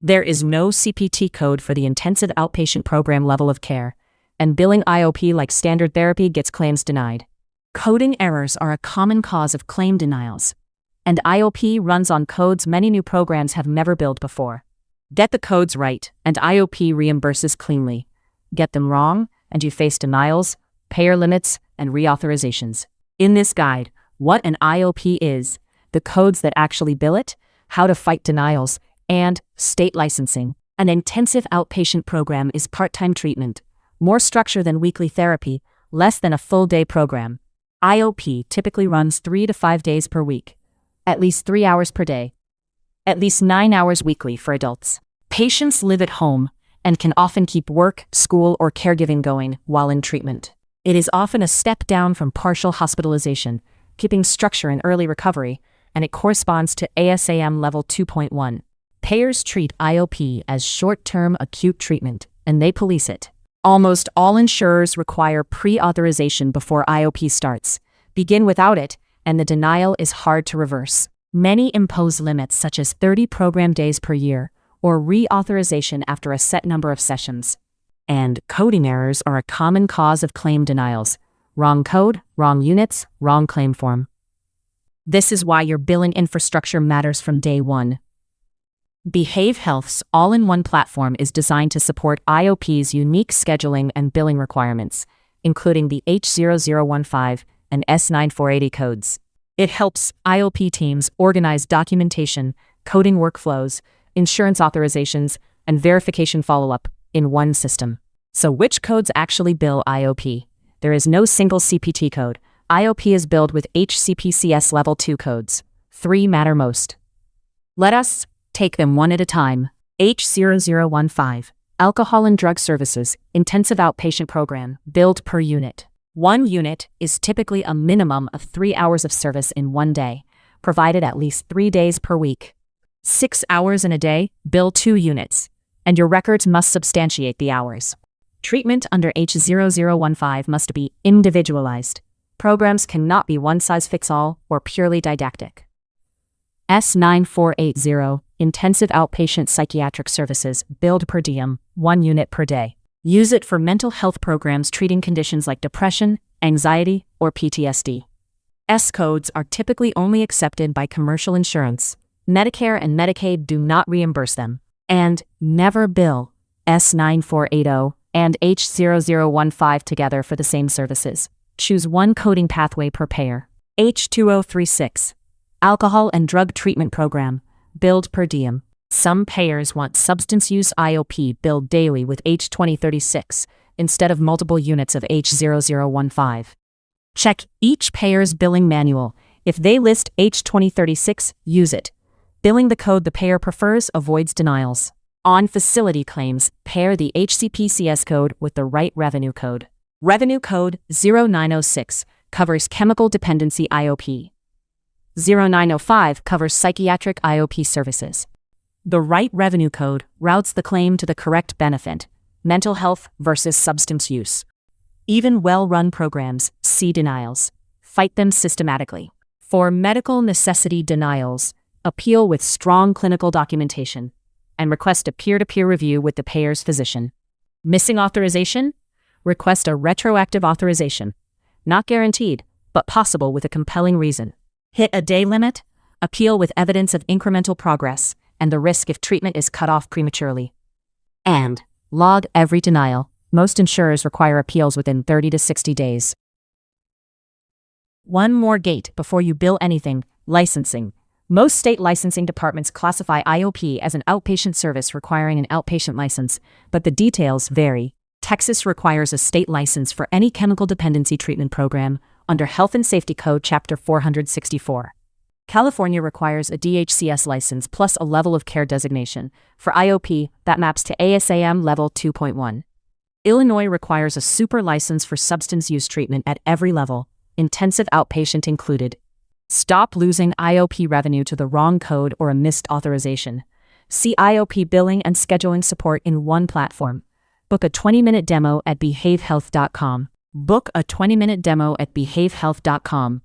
There is no CPT code for the intensive outpatient program level of care, and billing IOP like standard therapy gets claims denied. Coding errors are a common cause of claim denials, and IOP runs on codes many new programs have never billed before. Get the codes right, and IOP reimburses cleanly. Get them wrong, and you face denials, payer limits, and reauthorizations. In this guide, what an IOP is, the codes that actually bill it, how to fight denials, and state licensing. An intensive outpatient program is part-time treatment, more structure than weekly therapy, less than a full-day program. IOP typically runs 3 to 5 days per week, at least 3 hours per day, at least 9 hours weekly for adults. Patients live at home and can often keep work, school, or caregiving going while in treatment. It is often a step down from partial hospitalization, keeping structure in early recovery, and it corresponds to ASAM Level 2.1. Payers treat IOP as short-term acute treatment, and they police it. Almost all insurers require pre-authorization before IOP starts. Begin without it, and the denial is hard to reverse. Many impose limits such as 30 program days per year, or reauthorization after a set number of sessions. And coding errors are a common cause of claim denials. Wrong code, wrong units, wrong claim form. This is why your billing infrastructure matters from day one. Behave Health's all-in-one platform is designed to support IOP's unique scheduling and billing requirements, including the H0015 and S9480 codes. It helps IOP teams organize documentation, coding workflows, insurance authorizations, and verification follow-up in one system. So which codes actually bill IOP? There is no single CPT code. IOP is billed with HCPCS Level 2 codes. 3 matter most. Let us take them one at a time. H0015, Alcohol and Drug Services, Intensive Outpatient Program, billed per unit. 1 unit is typically a minimum of 3 hours of service in one day, provided at least 3 days per week. 6 hours in a day, bill 2 units, and your records must substantiate the hours. Treatment under H0015 must be individualized. Programs cannot be one-size-fits-all or purely didactic. S9480, Intensive Outpatient Psychiatric Services, billed per diem, 1 unit per day. Use it for mental health programs treating conditions like depression, anxiety, or PTSD. S codes are typically only accepted by commercial insurance. Medicare and Medicaid do not reimburse them. And never bill S9480 and H0015 together for the same services. Choose one coding pathway per payer. H2036, Alcohol and Drug Treatment Program, billed per diem. Some payers want substance use IOP billed daily with H2036 instead of multiple units of H0015. Check each payer's billing manual. If they list H2036, use it. Billing the code the payer prefers avoids denials. On facility claims, pair the HCPCS code with the right revenue code. Revenue code 0906 covers chemical dependency IOP. 0905 covers psychiatric IOP services. The right revenue code routes the claim to the correct benefit, mental health versus substance use. Even well-run programs see denials. Fight them systematically. For medical necessity denials, appeal with strong clinical documentation, and request a peer-to-peer review with the payer's physician. Missing authorization? Request a retroactive authorization. Not guaranteed, but possible with a compelling reason. Hit a day limit? Appeal with evidence of incremental progress and the risk if treatment is cut off prematurely. And log every denial. Most insurers require appeals within 30 to 60 days. One more gate before you bill anything: licensing. Most state licensing departments classify IOP as an outpatient service requiring an outpatient license, but the details vary. Texas requires a state license for any chemical dependency treatment program under Health and Safety Code Chapter 464. California requires a DHCS license plus a level of care designation for IOP that maps to ASAM Level 2.1. Illinois requires a super license for substance use treatment at every level, intensive outpatient included. Stop losing IOP revenue to the wrong code or a missed authorization. See IOP billing and scheduling support in one platform. Book a 20-minute demo at behavehealth.com. Book a 20-minute demo at behavehealth.com.